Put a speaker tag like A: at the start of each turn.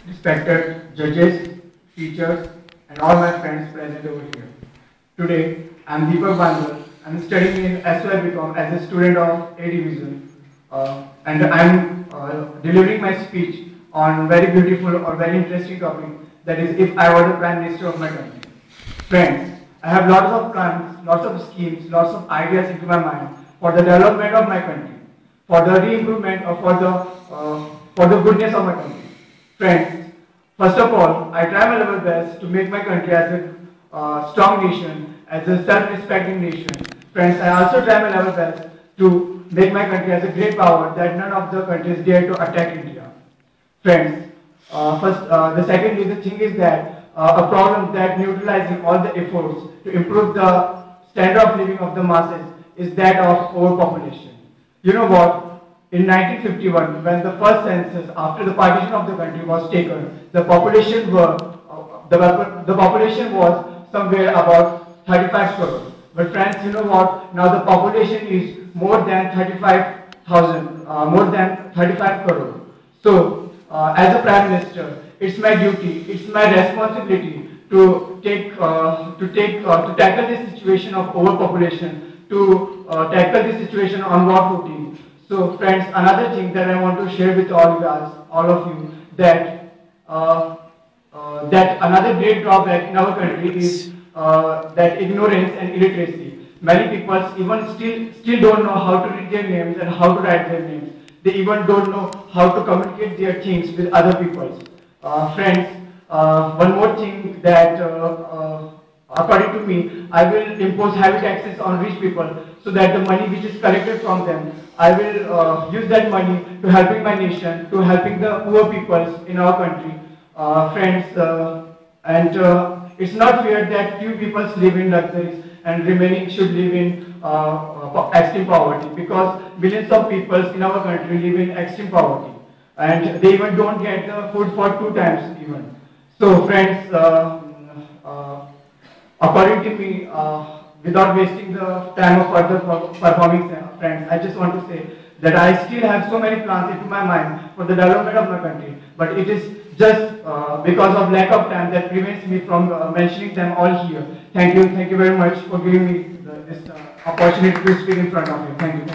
A: respected judges, teachers, and all my friends present over here. Today, I am Deepak Bandwal. I am studying in SY BCom as a student of A Division, and I am delivering my speech on very beautiful or very interesting topic, that is, if I were the Prime Minister of my country. Friends, I have lots of plans, lots of schemes, lots of ideas into my mind for the development of my country, for the re-improvement or for the goodness of my country. Friends, first of all, I try my level best to make my country as a strong nation, as a self-respecting nation. Friends, I also try my level best to make my country as a great power that none of the countries dare to attack India. Friends, the second thing is that a problem that neutralizing all the efforts to improve the standard of living of the masses is that of overpopulation. You know what? In 1951, when the first census after the partition of the country was taken, the population was somewhere about 35 crore. But friends, you know what? Now the population is more than 35,000, more than 35 crore. So, as a Prime Minister, it's my duty, it's my responsibility to tackle this situation of overpopulation, to tackle this situation on war footing. So, friends, another thing that I want to share with all of you, that that another great drawback in our country is that ignorance and illiteracy. Many people even still don't know how to read their names and how to write their names. They even don't know how to communicate their things with other people. Friends, one more thing that according to me, I will impose heavy taxes on rich people so that the money which is collected from them, I will use that money to helping my nation, to helping the poor people in our country. Friends, it's not fair that few people live in luxuries and remaining should live in extreme poverty, because millions of people in our country live in extreme poverty and they even don't get the food for 2 times even. So friends, according to me, without wasting the time of further performing, friends, I just want to say that I still have so many plans into my mind for the development of my country, but it is just because of lack of time that prevents me from mentioning them all here. Thank you very much for giving me this opportunity to speak in front of you. Thank you.